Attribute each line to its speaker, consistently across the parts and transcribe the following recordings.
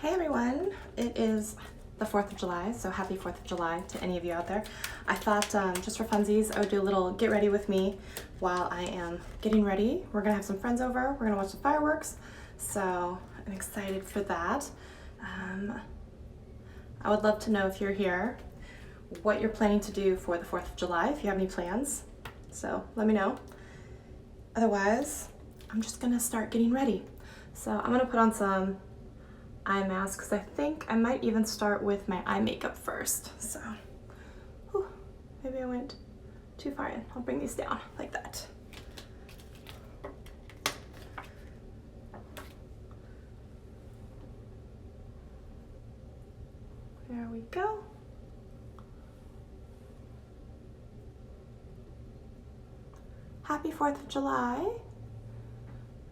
Speaker 1: Hey everyone, it is the 4th of July, so happy 4th of July to any of you out there. I thought just for funsies, I would do a little get ready with me while I am getting ready. We're gonna have some friends over, we're gonna watch the fireworks, so I'm excited for that. I would love to know if you're here, what you're planning to do for the 4th of July, if you have any plans, so let me know. Otherwise, I'm just gonna start getting ready. So I'm gonna put on some eye masks. I think I might even start with my eye makeup first. So, whew, maybe I went too far in. I'll bring these down like that. There we go. Happy 4th of July.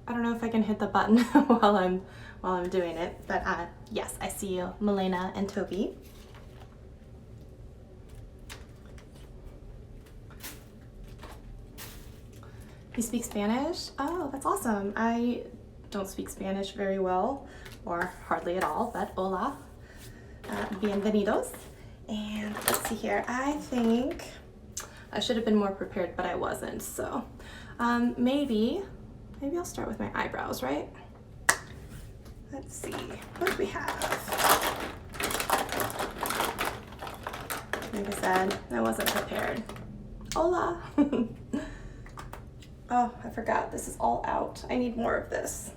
Speaker 1: I don't know if I can hit the button while I'm doing it, but yes, I see you, Milena and Toby. You speak Spanish? Oh, that's awesome. I don't speak Spanish very well, or hardly at all, but hola, bienvenidos. And let's see here, I think I should have been more prepared, but I wasn't, so maybe I'll start with my eyebrows, right? Let's see, what do we have? Like I said, I wasn't prepared. Hola! Oh, I forgot, this is all out. I need more of this.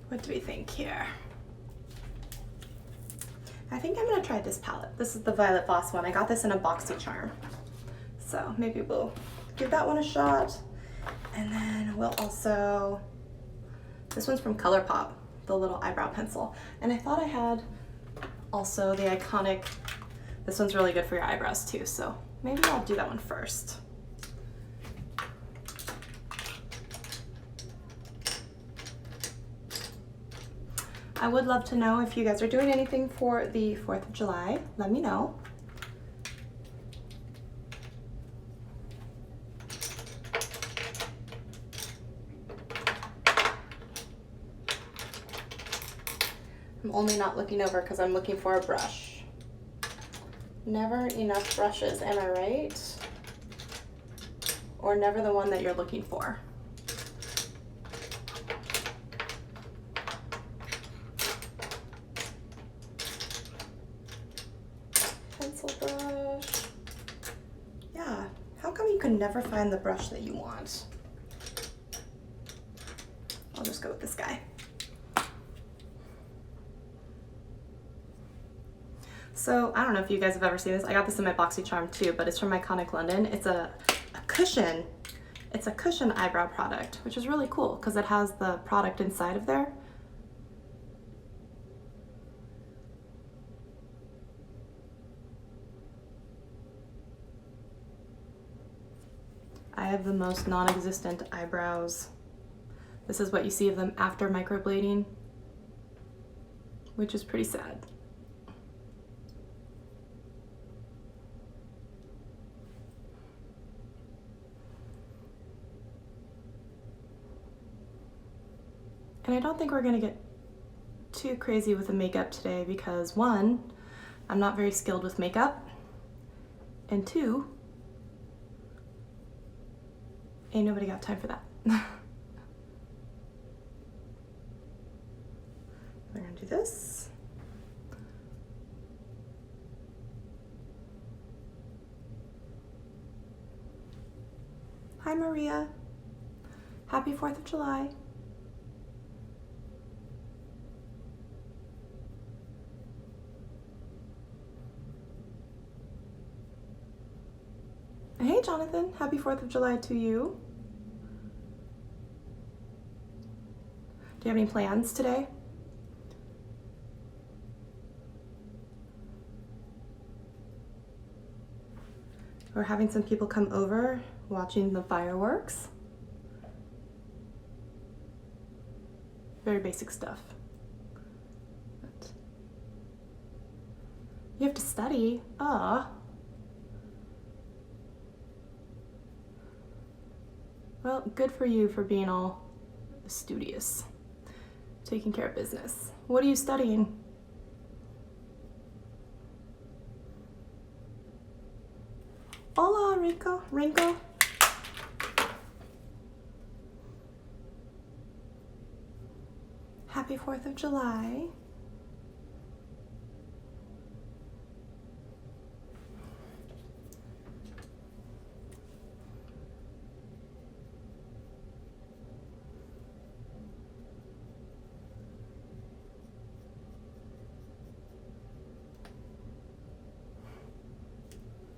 Speaker 1: What do we think here? I think I'm gonna try this palette. This is the Violet Voss one. I got this in a BoxyCharm. So maybe we'll give that one a shot. And then we'll also, this one's from ColourPop, the little eyebrow pencil. And I thought I had also the iconic, this one's really good for your eyebrows too, so maybe I'll do that one first. I would love to know if you guys are doing anything for the 4th of July. Let me know. I'm only not looking over because I'm looking for a brush. Never enough brushes, am I right? Or never the one that you're looking for. Pencil brush. Yeah, how come you can never find the brush that you want? I'll just go with this guy. So I don't know if you guys have ever seen this. I got this in my BoxyCharm too, but it's from Iconic London. It's a cushion. It's a cushion eyebrow product, which is really cool because it has the product inside of there. I have the most non-existent eyebrows. This is what you see of them after microblading, which is pretty sad. And I don't think we're gonna get too crazy with the makeup today because 1, I'm not very skilled with makeup, and 2, ain't nobody got time for that. We're gonna do this. Hi Maria, happy 4th of July. Hey Jonathan, happy 4th of July to you. Do you have any plans today? We're having some people come over, watching the fireworks. Very basic stuff. But you have to study. Well, good for you for being all studious. taking care of business. What are you studying? Hola, Rinko. Happy 4th of July.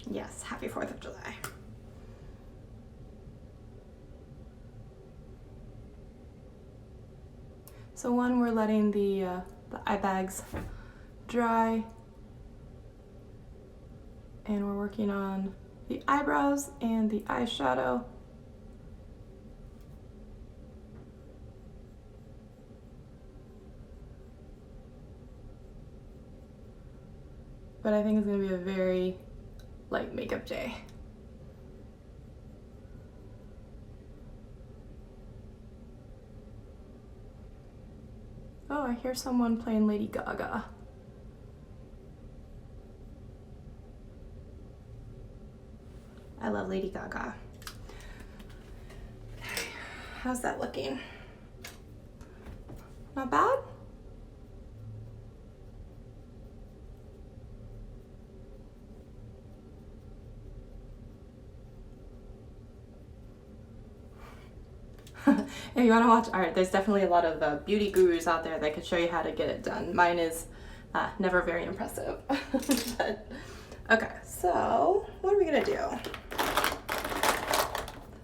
Speaker 1: Yes, happy 4th of July. So one, we're letting the eye bags dry, and we're working on the eyebrows and the eyeshadow. But I think it's gonna be a very light makeup day. Oh, I hear someone playing Lady Gaga. I love Lady Gaga. Okay, how's that looking? Not bad? If you want to watch art, there's definitely a lot of beauty gurus out there that could show you how to get it done. Mine is never very impressive. But, okay, so what are we gonna do? I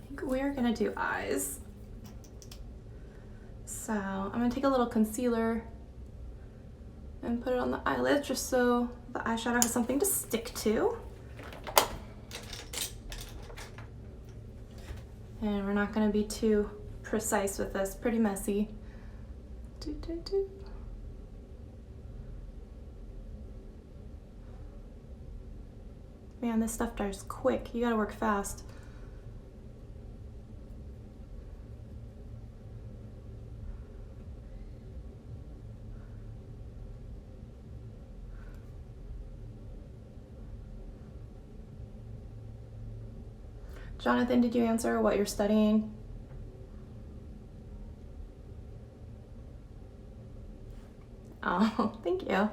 Speaker 1: think we're gonna do eyes. So I'm gonna take a little concealer and put it on the eyelids just so the eyeshadow has something to stick to. And we're not gonna be too precise with this, pretty messy. Man, this stuff dries quick. You gotta work fast. Jonathan, did you answer what you're studying? Oh, thank you.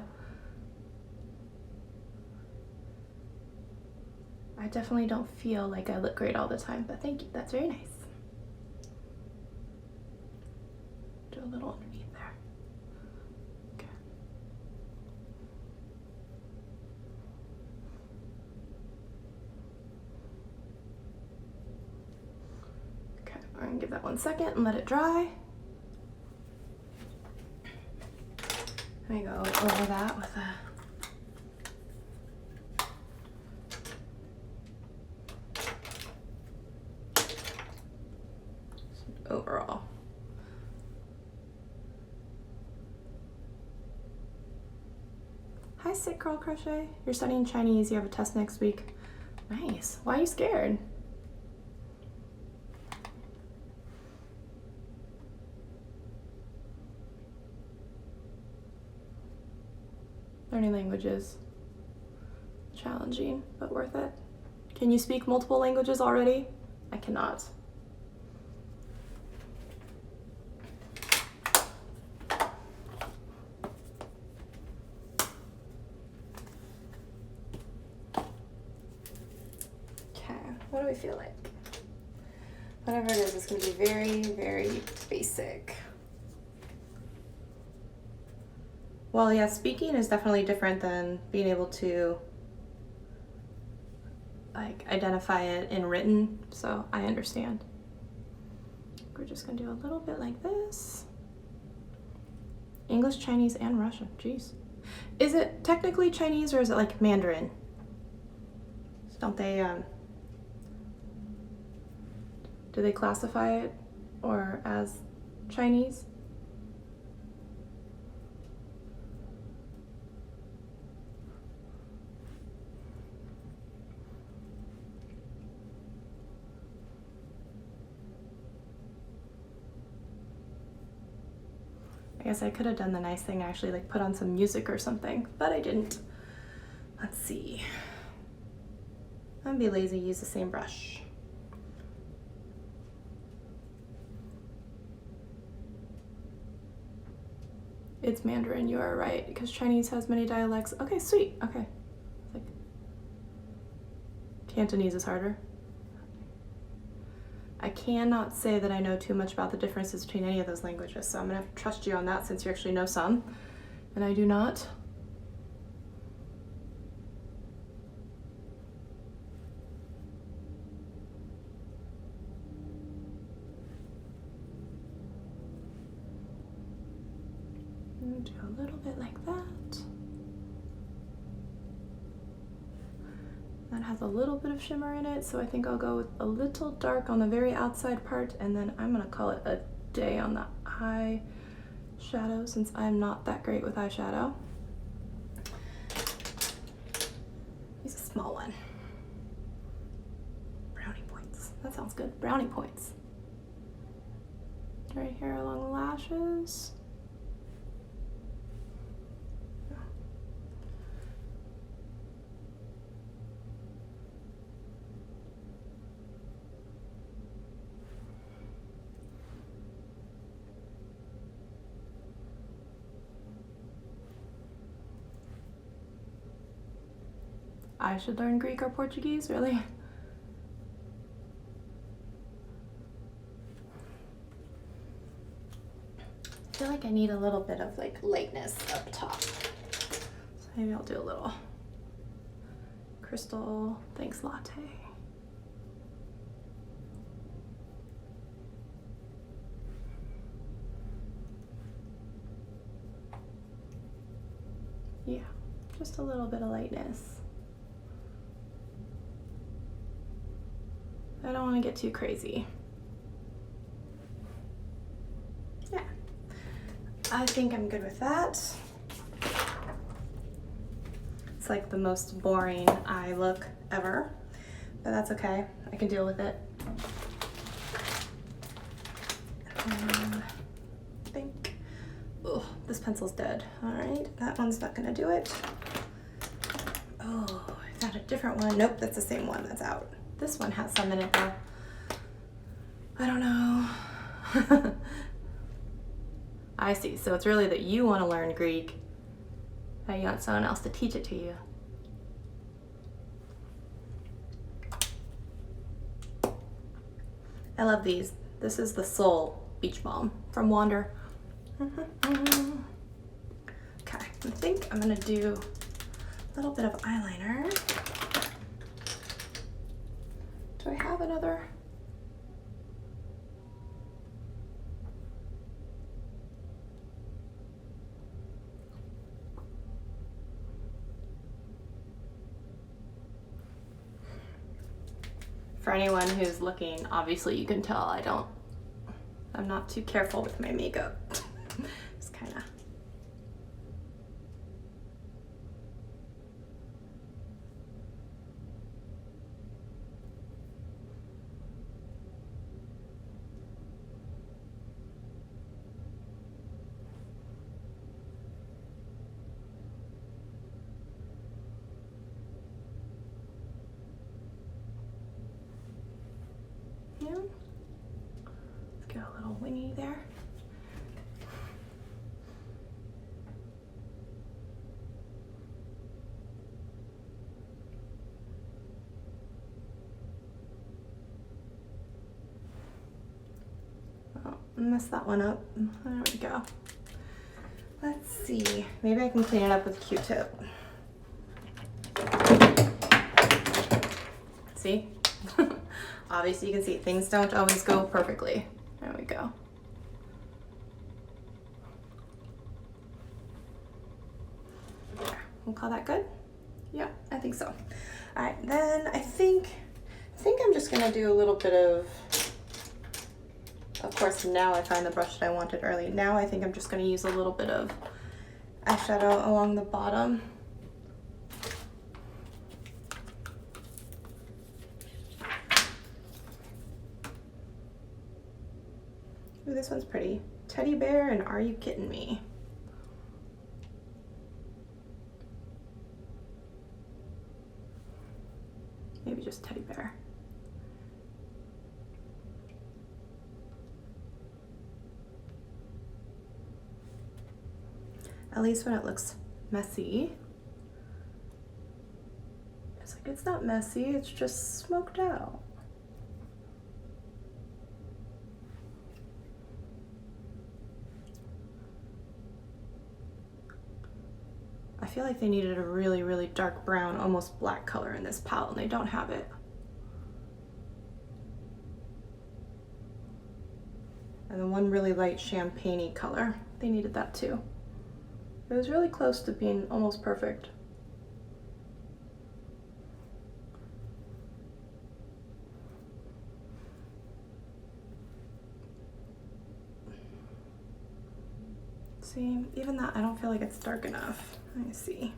Speaker 1: I definitely don't feel like I look great all the time, but thank you. That's very nice. Do a little underneath there. Okay. Okay, I'm gonna give that 1 second and let it dry. Let me go over that with a overall. Hi, Sick Girl Crochet. You're studying Chinese. You have a test next week. Nice. Why are you scared? Learning languages. Challenging, but worth it. Can you speak multiple languages already? I cannot. What do we feel like? Whatever it is, it's going to be very, very basic. Well, yeah, speaking is definitely different than being able to like identify it in written, so I understand. We're just going to do a little bit like this. English, Chinese, and Russian. Jeez. Is it technically Chinese or is it like Mandarin? Don't they do they classify it or as Chinese? I guess I could have done the nice thing, actually like put on some music or something, but I didn't. Let's see. I'm gonna be lazy, use the same brush. It's Mandarin, you are right, because Chinese has many dialects. Okay, sweet, okay. Like, Cantonese is harder. I cannot say that I know too much about the differences between any of those languages, so I'm gonna have to trust you on that since you actually know some, and I do not. Do a little bit like that. That has a little bit of shimmer in it, so I think I'll go with a little dark on the very outside part, and then I'm gonna call it a day on the eye shadow since I'm not that great with eyeshadow. Use a small one. Brownie points. That sounds good. Brownie points. Right here along the lashes. I should learn Greek or Portuguese, really? I feel like I need a little bit of like lightness up top. So maybe I'll do a little Crystal Thanks Latte. Yeah, just a little bit of lightness. I don't want to get too crazy. Yeah, I think I'm good with that. It's like the most boring eye look ever, but that's okay. I can deal with it. I think, oh, this pencil's dead. All right, that one's not gonna do it. Oh, I found a different one. Nope, that's the same one, that's out. This one has some in it though. I don't know. I see, so it's really that you want to learn Greek, that you want someone else to teach it to you. I love these. This is the Soul Beach Balm from Wander. Okay, I think I'm gonna do a little bit of eyeliner. Do I have another? For anyone who's looking, obviously you can tell I'm not too careful with my makeup. Just kind of. Yeah. Let's get a little wingy there. Oh, messed that one up. There we go. Let's see. Maybe I can clean it up with a Q-tip. See? Obviously you can see things don't always go perfectly. There we go. There. We'll call that good? Yeah, I think so. All right, then I think I'm just gonna do a little bit of course now I find the brush that I wanted early. Now I think I'm just gonna use a little bit of eyeshadow along the bottom. Ooh, this one's pretty. Teddy bear and Are You Kidding Me? Maybe just teddy bear. At least when it looks messy. It's like, it's not messy, it's just smoked out. I feel like they needed a really, really dark brown, almost black color in this palette, and they don't have it. And then one really light champagne-y color. They needed that too. It was really close to being almost perfect. See, even that, I don't feel like it's dark enough. Let me see.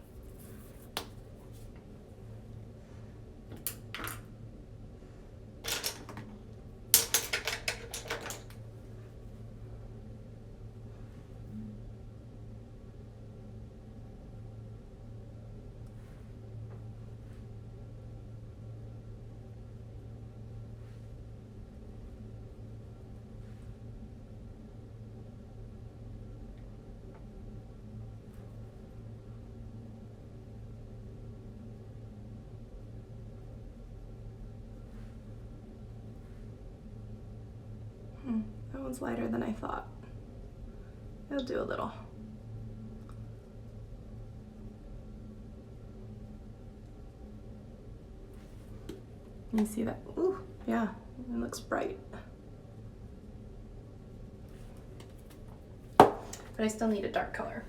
Speaker 1: That one's lighter than I thought. It'll do a little. You see that? Ooh, yeah, it looks bright. But I still need a dark color.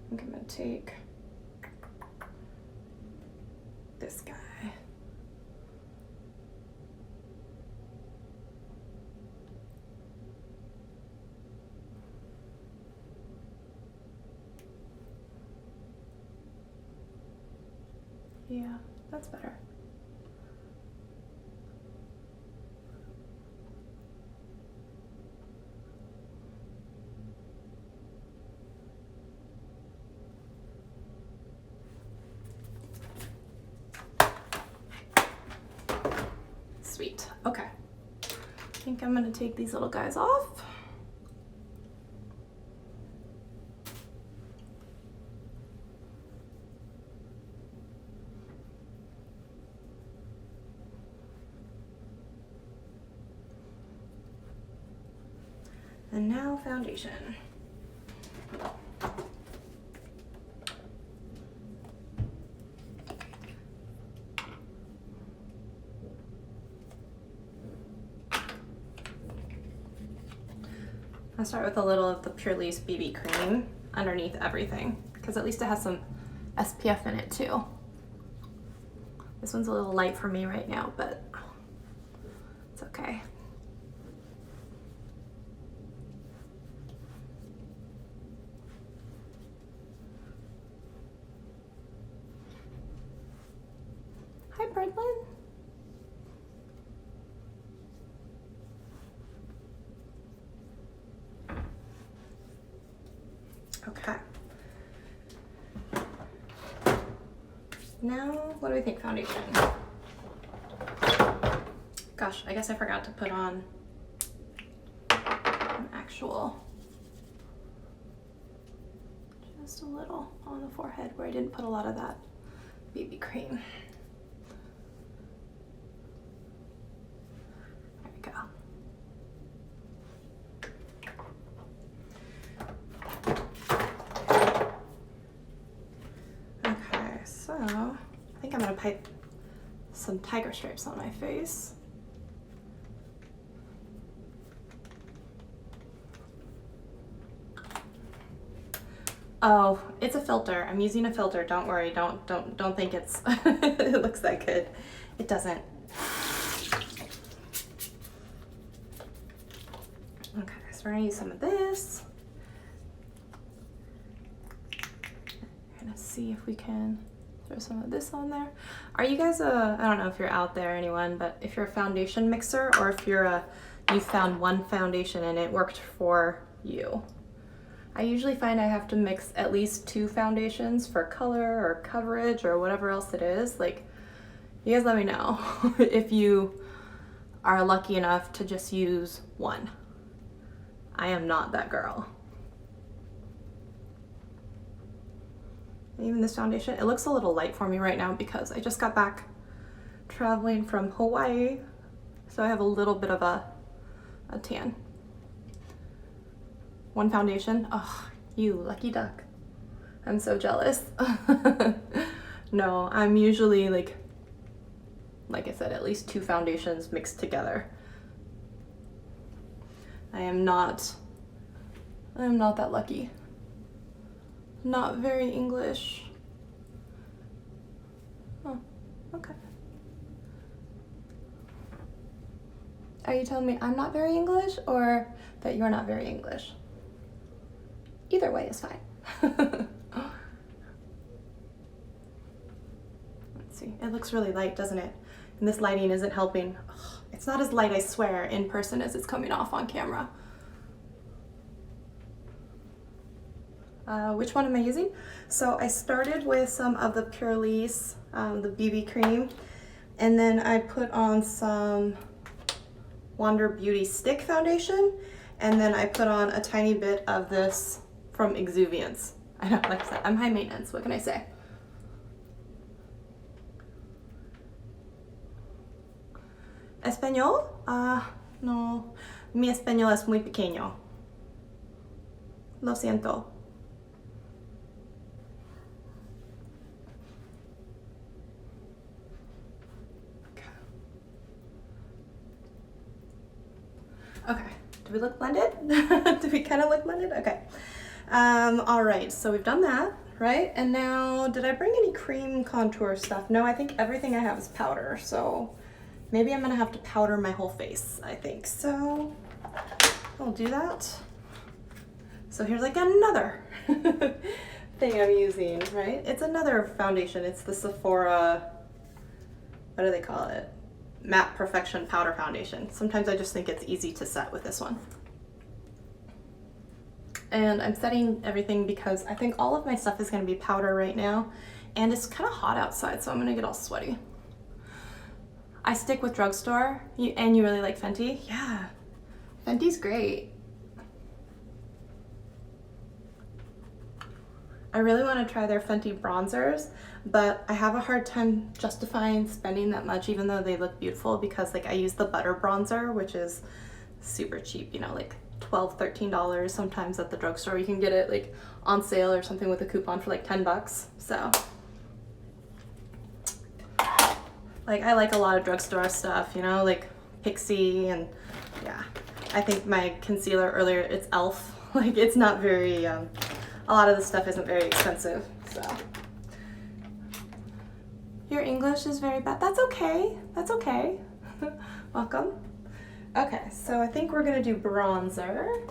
Speaker 1: I think I'm gonna take this guy. Yeah, that's better. Sweet, okay. I think I'm gonna take these little guys off. And now foundation. I'll start with a little of the Pure Leaves BB cream underneath everything, because at least it has some SPF in it too. This one's a little light for me right now, but it's okay. Hi, Bradlin. Okay. Now, what do we think foundation? Gosh, I guess I forgot to put on an actual, just a little on the forehead where I didn't put a lot of that BB cream. There we go. Okay, so I think I'm gonna pipe some tiger stripes on my face. Oh, it's a filter. I'm using a filter. Don't worry. Don't think it's it looks that good. It doesn't. Okay, so we're gonna use some of this. I'm gonna gonna see if we can throw some of this on there. Are you guys I don't know if you're out there, anyone, but if you're a foundation mixer or if you're you found one foundation and it worked for you. I usually find I have to mix at least 2 foundations for color or coverage or whatever else it is. Like, you guys let me know if you are lucky enough to just use one. I am not that girl. Even this foundation, it looks a little light for me right now because I just got back traveling from Hawaii, so I have a little bit of a tan. One foundation. Oh, you lucky duck. I'm so jealous. No, I'm usually like I said, at least 2 foundations mixed together. I am not that lucky. Not very English. Oh, okay. Are you telling me I'm not very English or that you're not very English? Either way is fine. Let's see. It looks really light, doesn't it? And this lighting isn't helping. Ugh, it's not as light, I swear, in person as it's coming off on camera. Which one am I using? So I started with some of the Purlisse, the BB cream, and then I put on some Wander Beauty Stick foundation, and then I put on a tiny bit of this from Exuviance. I know, like I said, I'm high maintenance, what can I say? ¿Español? No, mi español es muy pequeño. Lo siento. Okay, do we look blended? Do we kind of look blended? Okay. All right, so we've done that, right? And now, did I bring any cream contour stuff? No, I think everything I have is powder, so maybe I'm gonna have to powder my whole face, I think. So I'll do that. So here's like another thing I'm using, right? It's another foundation. It's the Sephora, what do they call it? Matte Perfection Powder Foundation. Sometimes I just think it's easy to set with this one. And I'm setting everything because I think all of my stuff is gonna be powder right now, and it's kind of hot outside, so I'm gonna get all sweaty. I stick with drugstore, and you really like Fenty? Yeah, Fenty's great. I really want to try their Fenty bronzers, but I have a hard time justifying spending that much even though they look beautiful because like I use the butter bronzer, which is super cheap, you know, like $12, $13. Sometimes at the drugstore you can get it like on sale or something with a coupon for like 10 bucks. So like I like a lot of drugstore stuff, you know, like Pixie, and yeah. I think my concealer earlier, it's e.l.f. Like it's not very, a lot of the stuff isn't very expensive, so. Your English is very bad. That's okay. That's okay. Welcome. Okay, so I think we're gonna do bronzer.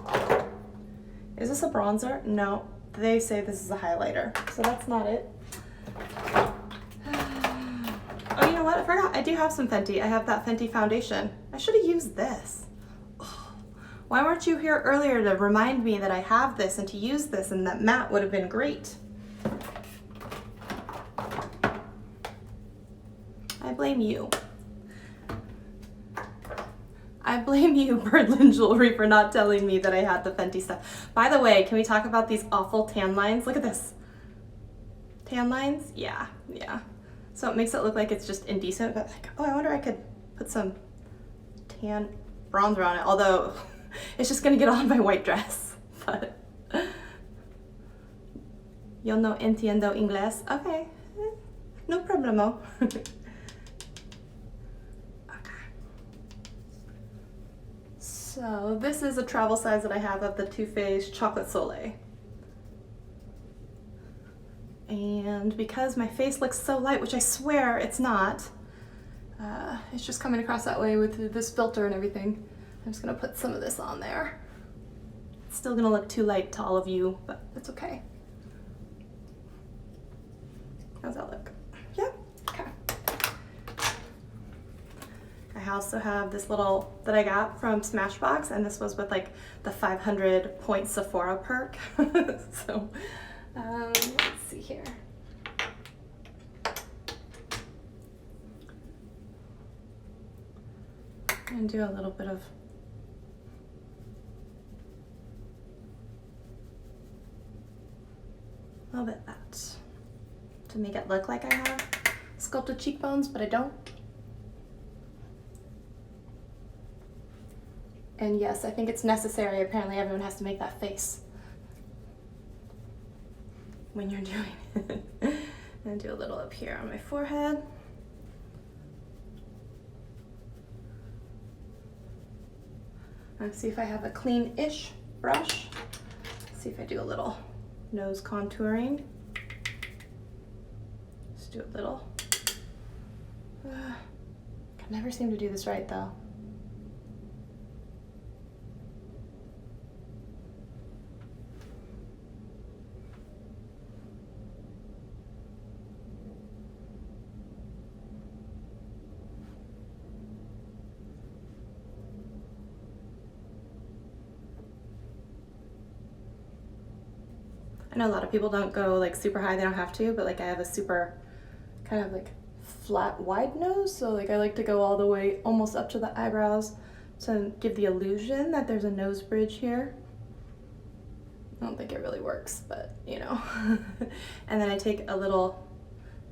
Speaker 1: Is this a bronzer? No, they say this is a highlighter, so that's not it. Oh, you know what? I forgot. I do have some Fenty. I have that Fenty foundation. I should have used this. Why weren't you here earlier to remind me that I have this and to use this, and that matte would have been great? I blame you. I blame you, Birdland Jewelry, for not telling me that I had the Fenty stuff. By the way, can we talk about these awful tan lines? Look at this. Tan lines? Yeah, yeah. So it makes it look like it's just indecent, but like, oh, I wonder I could put some tan bronzer on it, although it's just gonna get on my white dress, but. Yo no entiendo inglés. Okay, no problemo. Okay. So this is a travel size that I have of the Too Faced Chocolate Soleil. And because my face looks so light, which I swear it's not, it's just coming across that way with this filter and everything. I'm just gonna put some of this on there. It's still gonna look too light to all of you, but it's okay. How's that look? Yeah, okay. I also have this little that I got from Smashbox, and this was with like the 500 point Sephora perk. So let's see here. I'm gonna do a little bit of that to make it look like I have sculpted cheekbones, but I don't. And yes, I think it's necessary. Apparently everyone has to make that face when you're doing it. I'm gonna do a little up here on my forehead. Let's see if I have a clean-ish brush. Let's see if I do a little nose contouring. Just do a little. I never seem to do this right though. I know a lot of people don't go like super high, they don't have to, but like I have a super kind of like flat wide nose, so like I like to go all the way almost up to the eyebrows to give the illusion that there's a nose bridge here. I don't think it really works, but you know. And then I take a little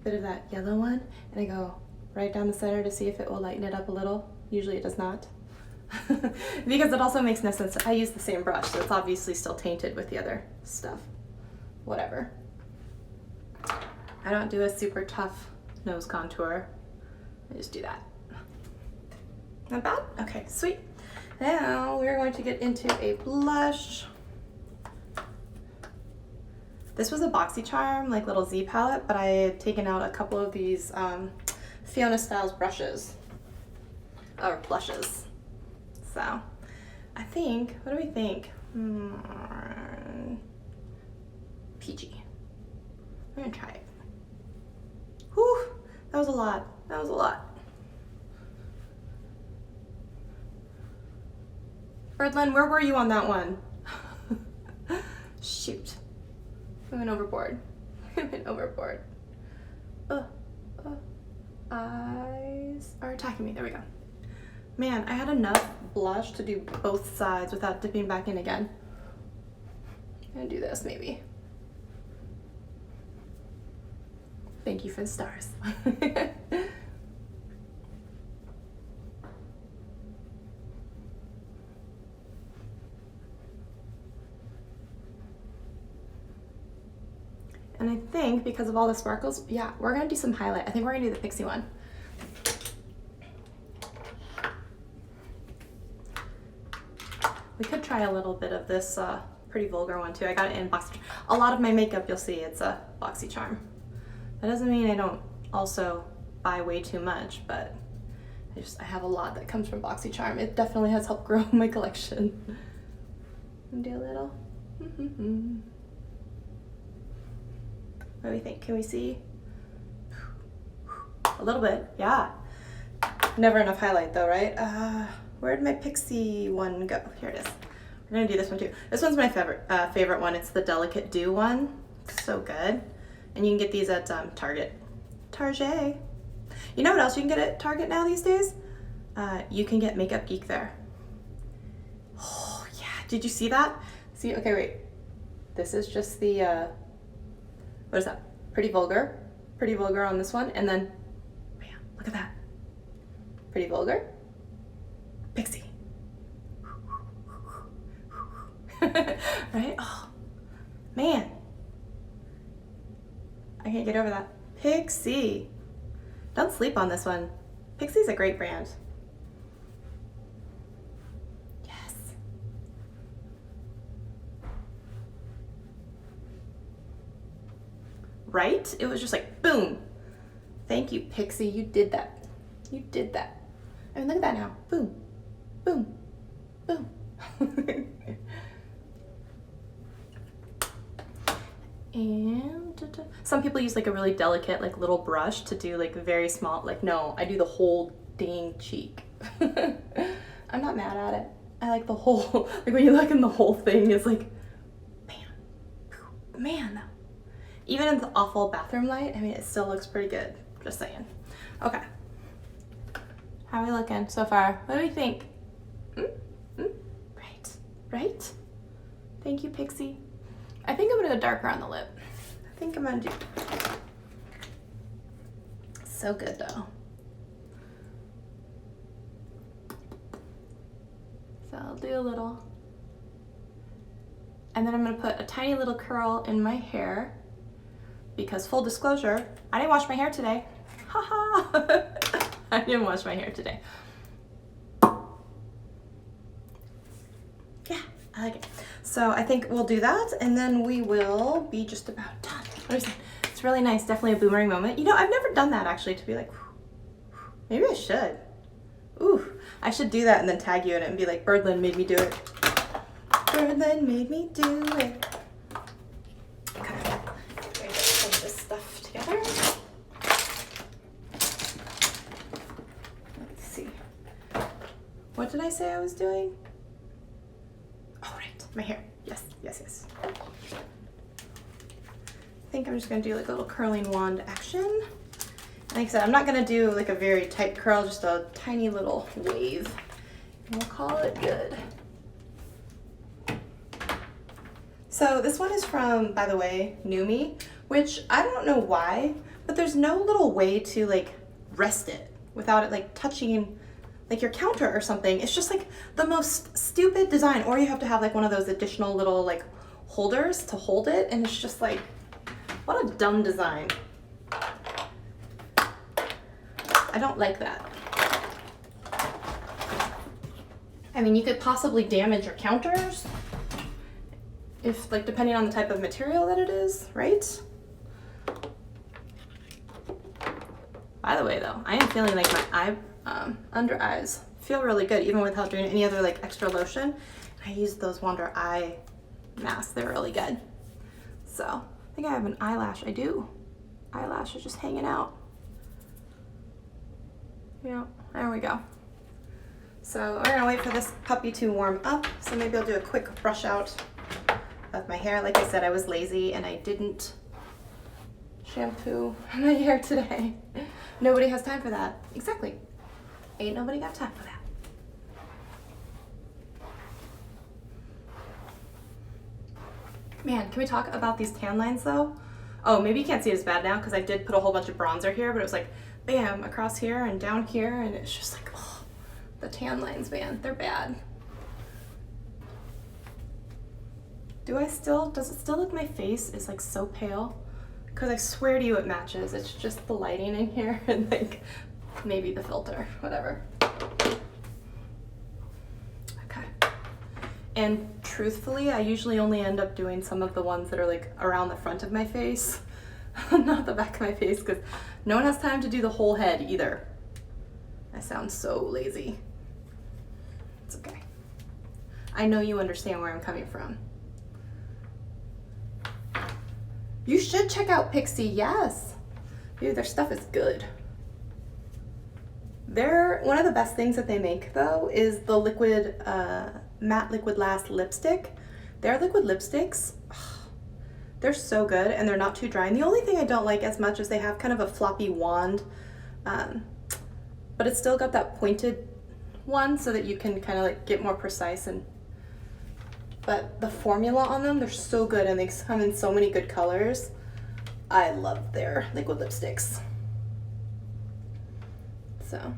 Speaker 1: bit of that yellow one and I go right down the center to see if it will lighten it up a little. Usually it does not. Because it also makes no sense. I use the same brush, so it's obviously still tainted with the other stuff. Whatever. I don't do a super tough nose contour. I just do that. Not bad? Okay, sweet. Now we're going to get into a blush. This was a BoxyCharm, like little Z palette, but I had taken out a couple of these Fiona Styles brushes, or blushes. So I think, what do we think? Peachy. I'm gonna try it. Whew, that was a lot. That was a lot. Birdland, where were you on that one? Shoot. I went overboard. I went overboard. Eyes are attacking me. There we go. Man, I had enough blush to do both sides without dipping back in again. I'm gonna do this maybe. Thank you for the stars. And I think because of all the sparkles, yeah, we're gonna do some highlight. I think we're gonna do the Pixie one. We could try a little bit of this Pretty Vulgar one too. I got it in BoxyCharm. A lot of my makeup, you'll see, it's a BoxyCharm. That doesn't mean I don't also buy way too much, but I have a lot that comes from BoxyCharm. It definitely has helped grow my collection. Do a little. What do we think? Can we see? A little bit, yeah. Never enough highlight though, right? Where'd my Pixie one go? Here it is. We're gonna do this one too. This one's my favorite one. It's the Delicate Dew one. It's so good. And you can get these at Target. Target. You know what else you can get at Target now these days? You can get Makeup Geek there. Oh yeah, did you see that? See, okay, wait. This is just the, what is that? Pretty Vulgar. Pretty Vulgar on this one. And then, bam, look at that. Pretty Vulgar. Pixie. Right? Oh, man. I can't get over that. Pixie. Don't sleep on this one. Pixie's a great brand. Yes. Right? It was just like, boom. Thank you, Pixie. You did that. You did that. I mean, look at that now. Boom. Boom. Boom. And Some people use like a really delicate like little brush to do like very small, like no, I do the whole dang cheek. I'm not mad at it. I like the whole, like when you look in the whole thing is like, man, even in the awful bathroom light, I mean, it still looks pretty good, just saying. Okay, how are we looking so far? What do we think? Right? Thank you, Pixie. I think I'm gonna go darker on the lip. I think I'm gonna do, so good though. So I'll do a little, and then I'm gonna put a tiny little curl in my hair because full disclosure, I didn't wash my hair today. Haha, I didn't wash my hair today. Yeah, I like it. So I think we'll do that and then we will be just about done. What do you say? It's really nice, definitely a boomerang moment. You know, I've never done that actually, to be like, maybe I should. Ooh, I should do that and then tag you in it and be like, Birdland made me do it. Birdland made me do it. Okay, let me just put this stuff together. Let's see. What did I say I was doing? Oh, right, my hair. Yes. I think I'm just gonna do like a little curling wand action. Like I said, I'm not gonna do like a very tight curl, just a tiny little wave. And we'll call it good. So this one is from, by the way, Numi, which I don't know why, but there's no little way to like rest it without it like touching like your counter or something. It's just like the most stupid design, or you have to have like one of those additional little like holders to hold it, and it's just like, what a dumb design. I don't like that. I mean, you could possibly damage your counters if, like, depending on the type of material that it is, right? By the way, though, I am feeling like my under eyes feel really good, even without doing any other like extra lotion. I used those Wander Eye masks; they're really good. So I think I have an eyelash. I do. Eyelash is just hanging out. Yeah, there we go. So we're gonna wait for this puppy to warm up. So maybe I'll do a quick brush out of my hair. Like I said, I was lazy and I didn't shampoo my hair today. Nobody has time for that. Exactly. Ain't nobody got time for that. Man, can we talk about these tan lines though? Oh, maybe you can't see it as bad now because I did put a whole bunch of bronzer here, but it was like, bam, across here and down here, and it's just like, oh, the tan lines, man, they're bad. Does it still look my face is like so pale? Because I swear to you it matches. It's just the lighting in here and like maybe the filter, whatever. Okay. And truthfully, I usually only end up doing some of the ones that are like around the front of my face, not the back of my face, because no one has time to do the whole head either. I sound so lazy. It's okay. I know you understand where I'm coming from. You should check out Pixie, yes. Dude, their stuff is good. One of the best things that they make though is the liquid, matte liquid last lipstick. Their liquid lipsticks, they're so good and they're not too dry. And the only thing I don't like as much is they have kind of a floppy wand, but it's still got that pointed one so that you can kind of like get more precise. But the formula on them, they're so good and they come in so many good colors. I love their liquid lipsticks. So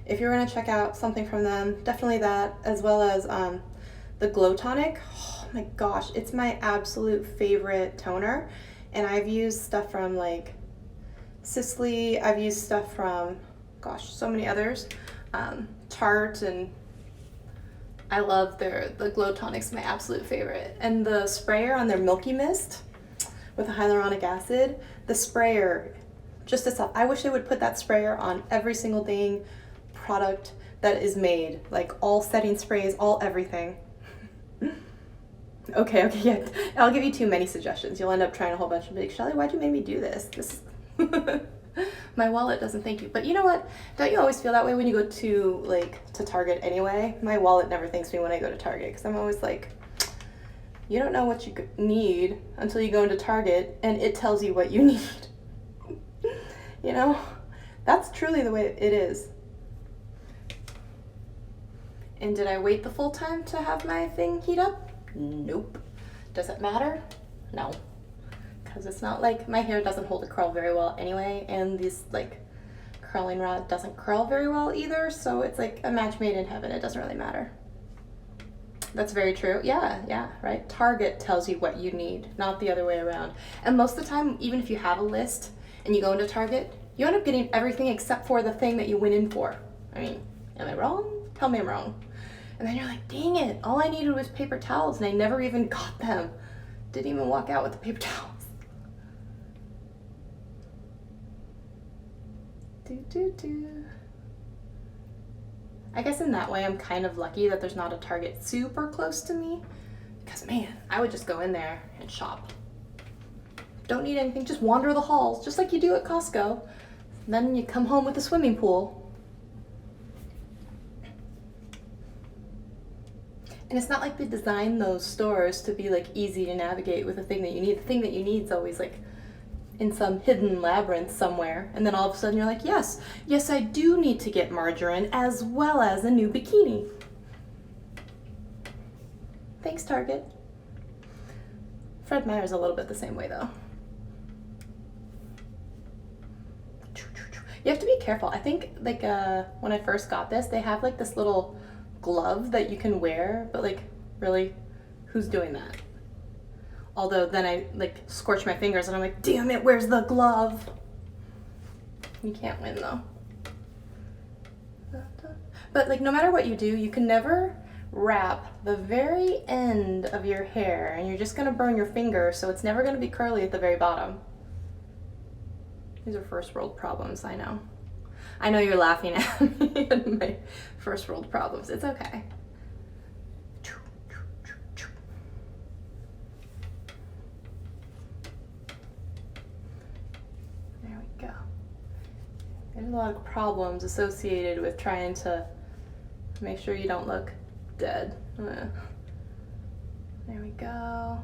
Speaker 1: if you're gonna check out something from them, definitely that, as well as the Glow Tonic. Oh my gosh, it's my absolute favorite toner. And I've used stuff from like Sisley, I've used stuff from, gosh, so many others. Tarte, and I love the Glow Tonic's my absolute favorite. And the sprayer on their Milky Mist with the hyaluronic acid, the sprayer, just itself. I wish they would put that sprayer on every single product that is made, like all setting sprays, all everything. Okay, yeah. I'll give you too many suggestions. You'll end up trying a whole bunch and be like, Shelly, why'd you make me do this? This is my wallet doesn't thank you. But you know what? Don't you always feel that way when you go to Target anyway? My wallet never thanks me when I go to Target because I'm always like, you don't know what you need until you go into Target and it tells you what you need. You know? That's truly the way it is. And did I wait the full time to have my thing heat up? Nope. Does it matter? No. Because it's not like my hair doesn't hold a curl very well anyway, and this like curling rod doesn't curl very well either, so it's like a match made in heaven. It doesn't really matter. That's very true. Yeah, right? Target tells you what you need, not the other way around. And most of the time, even if you have a list and you go into Target, you end up getting everything except for the thing that you went in for. I mean, am I wrong? Tell me I'm wrong. And then you're like, dang it, all I needed was paper towels and I never even got them. Didn't even walk out with the paper towels. I guess in that way I'm kind of lucky that there's not a Target super close to me, because man, I would just go in there and shop. Don't need anything, just wander the halls, just like you do at Costco. Then you come home with a swimming pool. And it's not like they designed those stores to be like easy to navigate with the thing that you need. The thing that you need is always like in some hidden labyrinth somewhere. And then all of a sudden you're like, yes, I do need to get margarine as well as a new bikini. Thanks, Target. Fred Meyer's a little bit the same way though. You have to be careful. I think like when I first got this, they have like this little glove that you can wear, but like really, who's doing that? Although then I like scorch my fingers and I'm like, damn it, where's the glove? You can't win though. But like no matter what you do, you can never wrap the very end of your hair and you're just gonna burn your finger, so it's never gonna be curly at the very bottom. These are first world problems, I know. I know you're laughing at me and my first world problems. It's okay. There we go. There's a lot of problems associated with trying to make sure you don't look dead. There we go.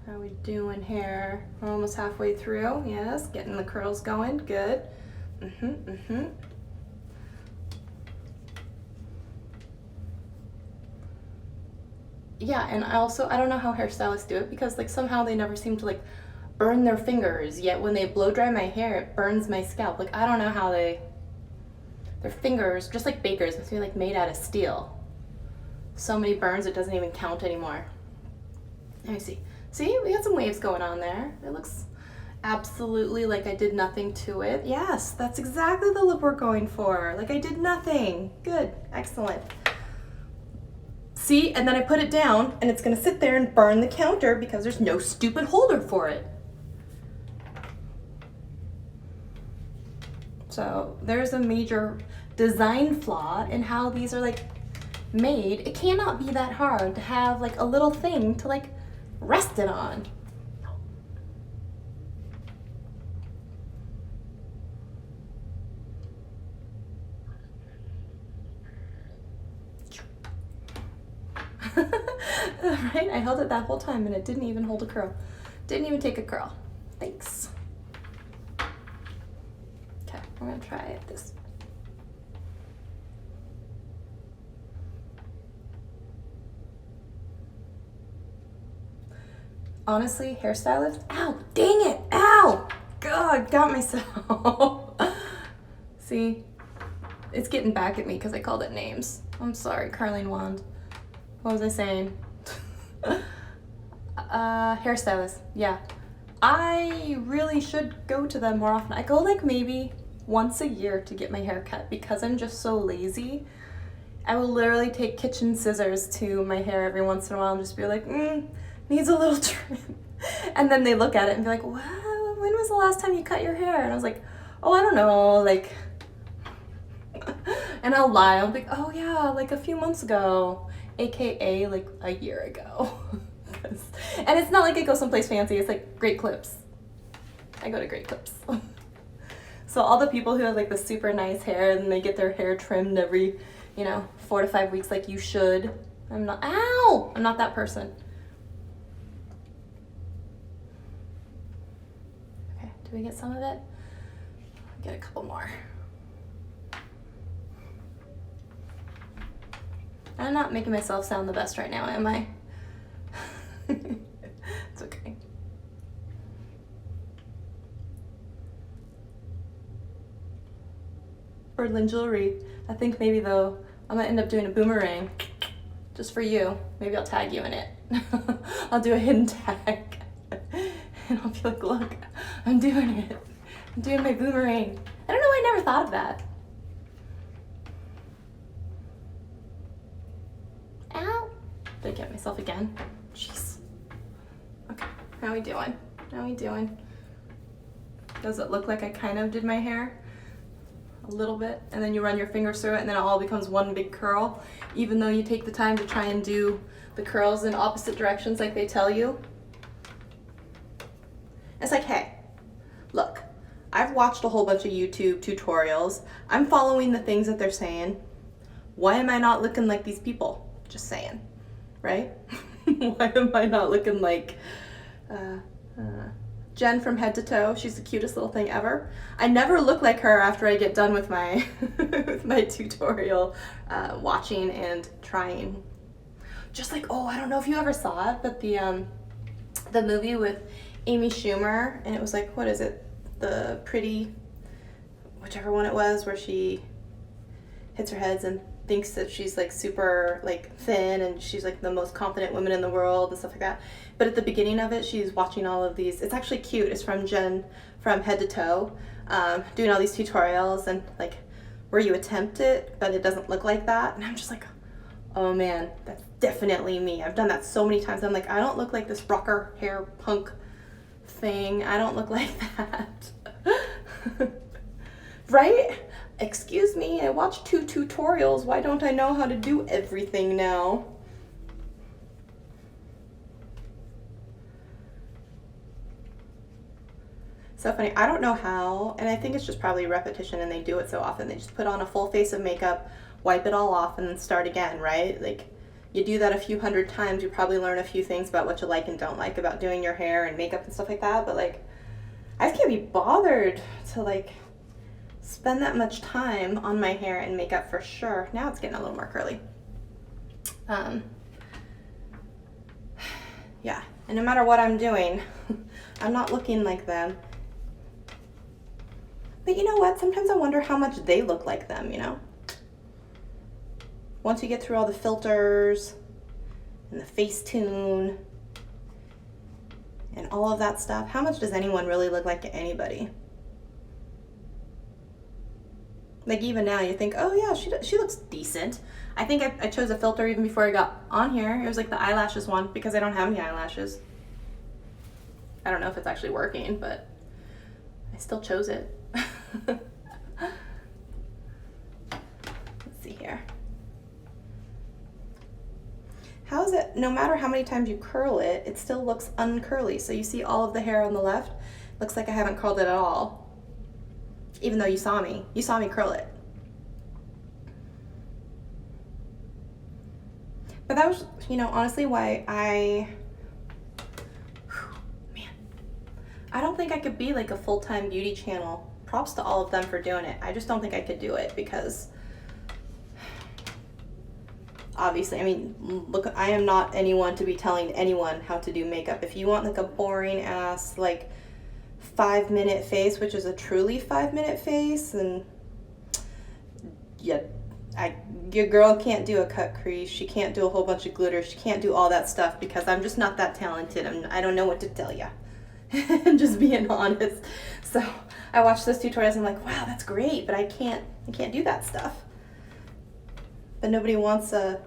Speaker 1: How are we doing here? We're almost halfway through. Yes, getting the curls going. Good. Yeah, and I don't know how hairstylists do it, because like somehow they never seem to like burn their fingers, yet when they blow dry my hair it burns my scalp. Like I don't know how their fingers, just like bakers, must be like made out of steel. So many burns it doesn't even count anymore. Let me see. See, we got some waves going on there. It looks absolutely like I did nothing to it. Yes, that's exactly the look we're going for. Like I did nothing. Good, excellent. See, and then I put it down and it's gonna sit there and burn the counter because there's no stupid holder for it. So there's a major design flaw in how these are like made. It cannot be that hard to have like a little thing to like rest it on. Right? I held it that whole time and it didn't even hold a curl. Didn't even take a curl. Thanks. Okay, I'm gonna try this. Honestly, hairstylist, ow, dang it, ow! God, got myself. See, it's getting back at me because I called it names. I'm sorry, curling wand. What was I saying? Hairstylist, yeah. I really should go to them more often. I go like maybe once a year to get my hair cut because I'm just so lazy. I will literally take kitchen scissors to my hair every once in a while and just be like, needs a little trim. And then they look at it and be like, wow, when was the last time you cut your hair? And I was like, oh, I don't know, like, and I'll lie. I'll be like, oh yeah, like a few months ago. AKA like a year ago. And it's not like I go someplace fancy, it's like Great Clips. I go to Great Clips. So all the people who have like the super nice hair and they get their hair trimmed every, 4 to 5 weeks like you should. I'm not that person. Okay, do we get some of it? Get a couple more. I'm not making myself sound the best right now, am I? It's okay. Birdland jewelry. I think maybe though, I'm gonna end up doing a boomerang just for you. Maybe I'll tag you in it. I'll do a hidden tag. And I'll be like, look, I'm doing it. I'm doing my boomerang. I don't know why I never thought of that. Ow. Did I get myself again? Jeez. Okay, how we doing? How we doing? Does it look like I kind of did my hair? A little bit, and then you run your fingers through it and then it all becomes one big curl, even though you take the time to try and do the curls in opposite directions like they tell you. It's like, hey, look, I've watched a whole bunch of YouTube tutorials. I'm following the things that they're saying. Why am I not looking like these people? Just saying, right? Why am I not looking like Jen from Head to Toe? She's the cutest little thing ever. I never look like her after I get done with my with my tutorial watching and trying. Just like, oh, I don't know if you ever saw it, but the movie with Amy Schumer, and it was like, what is it? The Pretty, whichever one it was, where she hits her heads and thinks that she's like super like thin and she's like the most confident woman in the world and stuff like that. But at the beginning of it, she's watching all of these. It's actually cute. It's from Jen from Head to Toe, doing all these tutorials and like where you attempt it, but it doesn't look like that. And I'm just like, oh man, that's definitely me. I've done that so many times. I'm like, I don't look like this rocker hair punk thing. I don't look like that. Right? Excuse me, I watched 2 tutorials. Why don't I know how to do everything now? So funny. I don't know how, and I think it's just probably repetition and they do it so often. They just put on a full face of makeup, wipe it all off, and then start again, right? Like, you do that a few hundred times, you probably learn a few things about what you like and don't like about doing your hair and makeup and stuff like that, but like, I just can't be bothered to like spend that much time on my hair and makeup for sure. Now it's getting a little more curly. Yeah, and no matter what I'm doing, I'm not looking like them. But you know what? Sometimes I wonder how much they look like them, you know? Once you get through all the filters and the Facetune and all of that stuff, how much does anyone really look like to anybody? Like even now you think, oh yeah, she looks decent. I think I chose a filter even before I got on here. It was like the eyelashes one because I don't have any eyelashes. I don't know if it's actually working, but I still chose it. Let's see here. How is it, no matter how many times you curl it, it still looks uncurly. So you see all of the hair on the left, looks like I haven't curled it at all. Even though you saw me curl it. But that was, you know, honestly why I don't think I could be like a full-time beauty channel. Props to all of them for doing it. I just don't think I could do it because obviously, I mean, look, I am not anyone to be telling anyone how to do makeup. If you want like a boring ass, like 5-minute face, which is a truly 5-minute face, and yeah, your girl can't do a cut crease, she can't do a whole bunch of glitter, she can't do all that stuff because I'm just not that talented. I don't know what to tell you. I'm just being honest. So I watched those tutorials and I'm like, wow, that's great, but I can't do that stuff. But nobody wants a,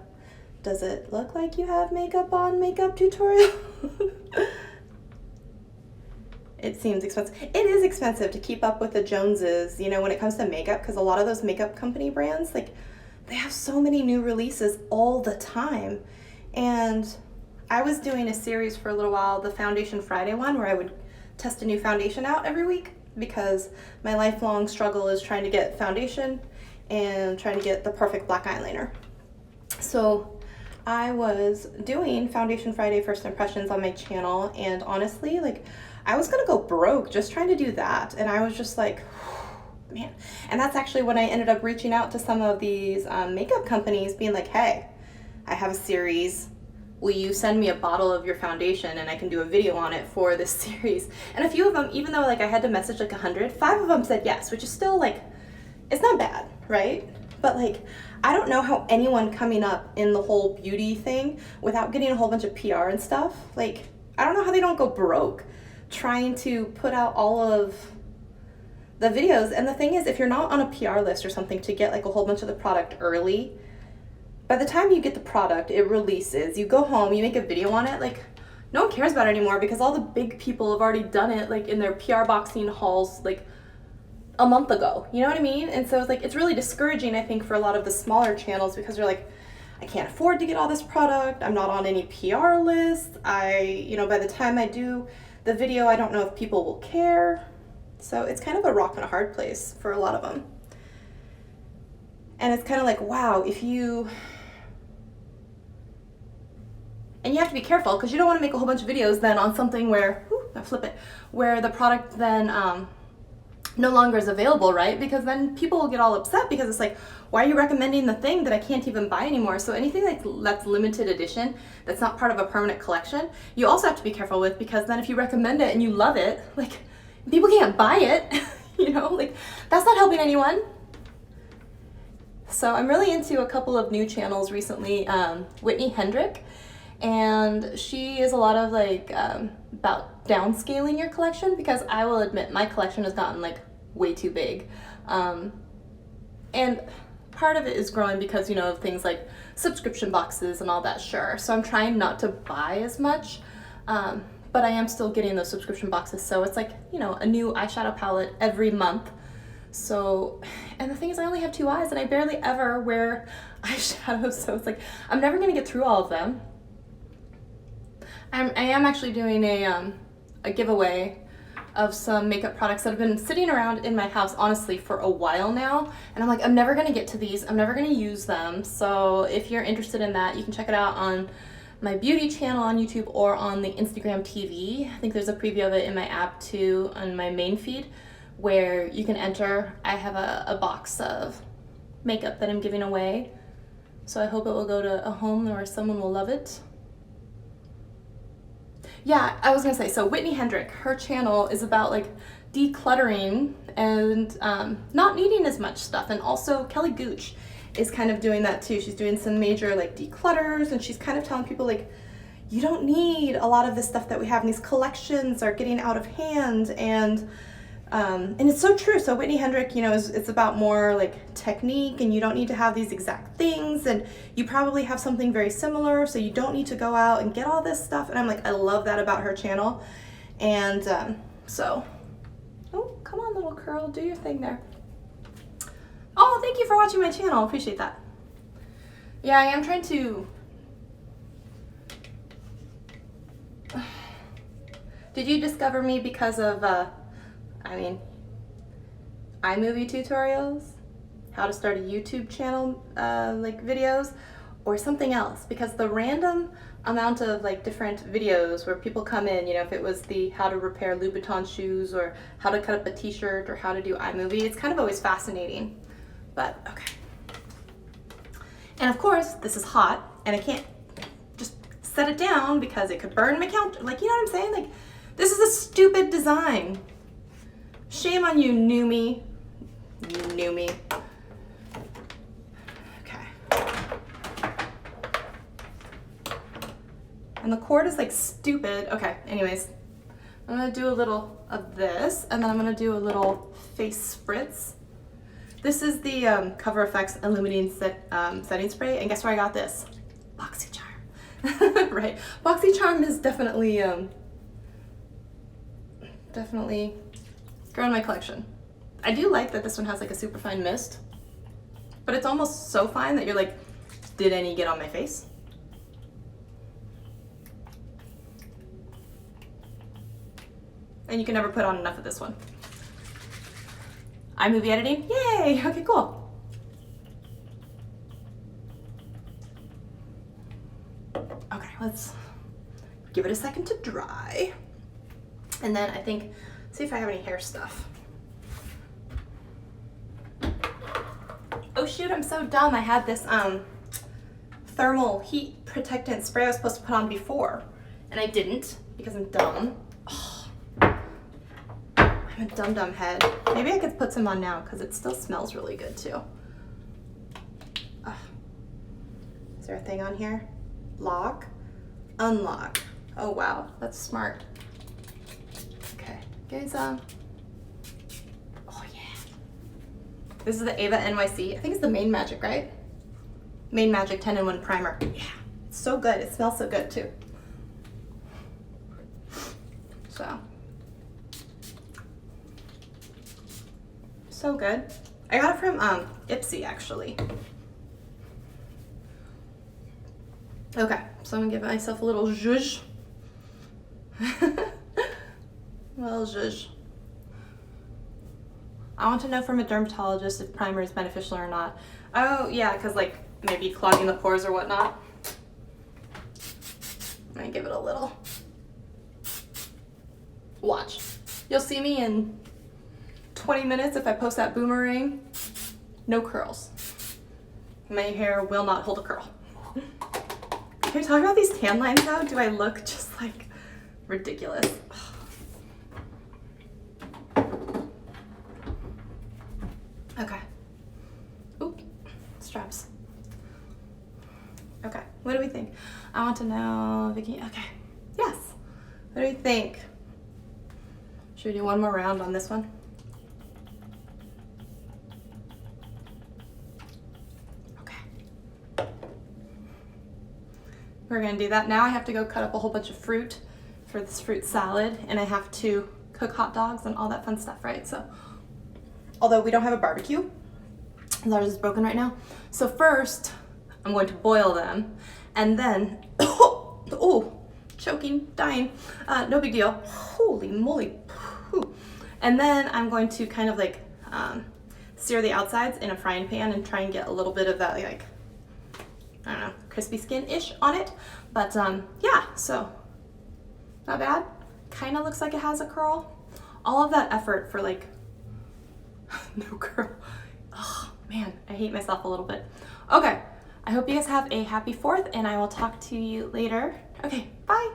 Speaker 1: does it look like you have makeup on makeup tutorial? It seems expensive. It is expensive to keep up with the Joneses, you know, when it comes to makeup, because a lot of those makeup company brands, like, they have so many new releases all the time. And I was doing a series for a little while, the Foundation Friday one, where I would test a new foundation out every week, because my lifelong struggle is trying to get foundation and trying to get the perfect black eyeliner. So I was doing Foundation Friday first impressions on my channel, and honestly, like, I was gonna go broke just trying to do that. And I was just like, man. And that's actually when I ended up reaching out to some of these makeup companies, being like, hey, I have a series. Will you send me a bottle of your foundation and I can do a video on it for this series? And a few of them, even though like I had to message like 100, 5 of them said yes, which is still like, it's not bad, right? But like, I don't know how anyone coming up in the whole beauty thing without getting a whole bunch of PR and stuff, like, I don't know how they don't go broke trying to put out all of the videos. And the thing is, if you're not on a PR list or something to get like a whole bunch of the product early, by the time you get the product, it releases, you go home, you make a video on it, like, no one cares about it anymore because all the big people have already done it, like, in their PR boxing hauls, like, a month ago. You know what I mean? And so it's like, it's really discouraging, I think, for a lot of the smaller channels, because they're like, I can't afford to get all this product, I'm not on any PR list, you know, by the time I do the video, I don't know if people will care. So it's kind of a rock and a hard place for a lot of them. And it's kind of like, wow, and you have to be careful, because you don't want to make a whole bunch of videos then on something where, where the product then no longer is available, right? Because then people will get all upset, because it's like, why are you recommending the thing that I can't even buy anymore? So anything that's limited edition, that's not part of a permanent collection, you also have to be careful with, because then if you recommend it and you love it, like, people can't buy it, you know, like, that's not helping anyone. So I'm really into a couple of new channels recently, Whitney Hendrick, and she is a lot of like about downscaling your collection, because I will admit my collection has gotten like way too big, and part of it is growing because, you know, of things like subscription boxes and all that, sure. So I'm trying not to buy as much, but I am still getting those subscription boxes, so it's like, you know, a new eyeshadow palette every month. So, and the thing is, I only have 2 eyes and I barely ever wear eyeshadow, so it's like, I'm never gonna get through all of them. I am actually doing a giveaway of some makeup products that have been sitting around in my house, honestly, for a while now. And I'm like, I'm never gonna get to these, I'm never gonna use them. So if you're interested in that, you can check it out on my beauty channel on YouTube or on the Instagram TV. I think there's a preview of it in my app too, on my main feed, where you can enter. I have a box of makeup that I'm giving away. So I hope it will go to a home where someone will love it. Yeah, I was gonna say, so Whitney Hendrick, her channel is about like decluttering and not needing as much stuff. And also Kelly Gooch is kind of doing that too. She's doing some major like declutters, and she's kind of telling people like, you don't need a lot of this stuff that we have, and these collections are getting out of hand. And it's so true. So Whitney Hendrick, you know, it's about more like technique, and you don't need to have these exact things, and you probably have something very similar, so you don't need to go out and get all this stuff. And I'm like, I love that about her channel. And so, oh, come on, little curl, do your thing there. Oh, thank you for watching my channel. Appreciate that. Yeah, I am trying to. Did you discover me because of iMovie tutorials, how to start a YouTube channel, like videos, or something else? Because the random amount of like different videos where people come in, you know, if it was the how to repair Louboutin shoes, or how to cut up a t-shirt, or how to do iMovie, it's kind of always fascinating. But okay. And of course, this is hot, and I can't just set it down because it could burn my counter. Like, you know what I'm saying? Like, this is a stupid design. Shame on you, new me. You knew me. Okay. And the cord is like stupid. Okay, anyways. I'm gonna do a little of this, and then I'm gonna do a little face spritz. This is the Cover FX Illuminating Setting Spray, and guess where I got this? BoxyCharm. Right, BoxyCharm is definitely growing my collection. I do like that this one has like a super fine mist. but it's almost so fine that you're like, did any get on my face? And you can never put on enough of this one. iMovie editing, yay, okay, cool. Okay, let's give it a second to dry. And then I think, see if I have any hair stuff. Oh shoot, I'm so dumb. I had this thermal heat protectant spray I was supposed to put on before, and I didn't because I'm dumb. Oh, I'm a dumb head. Maybe I could put some on now because it still smells really good too. Is there a thing on here? Lock, unlock. Oh wow, that's smart. Okay, guys, oh yeah. This is the Ava NYC. I think it's the Main Magic, right? Main Magic 10-in-1 primer. Yeah, it's so good. It smells so good too. So good. I got it from Ipsy actually. Okay, so I'm gonna give myself a little zhuzh. Well, zhuzh. I want to know from a dermatologist if primer is beneficial or not. Oh yeah, because like maybe clogging the pores or whatnot. I'm gonna give it a little. Watch. You'll see me in 20 minutes if I post that boomerang. No curls. My hair will not hold a curl. Can we talk about these tan lines though? Do I look just like ridiculous? Okay. Oop, straps. Okay, what do we think? I want to know, Vicky, okay. Yes, what do we think? Should we do one more round on this one? Okay. We're gonna do that. Now I have to go cut up a whole bunch of fruit for this fruit salad, and I have to cook hot dogs and all that fun stuff, right? So, although we don't have a barbecue, ours is broken right now. So first, I'm going to boil them, and then, oh, choking, dying, no big deal. Holy moly. And then I'm going to kind of like sear the outsides in a frying pan and try and get a little bit of that like, I don't know, crispy skin-ish on it. But yeah, so not bad. Kind of looks like it has a curl. All of that effort for like no curl. Oh man, I hate myself a little bit. Okay, I hope you guys have a happy 4th, and I will talk to you later. Okay, bye.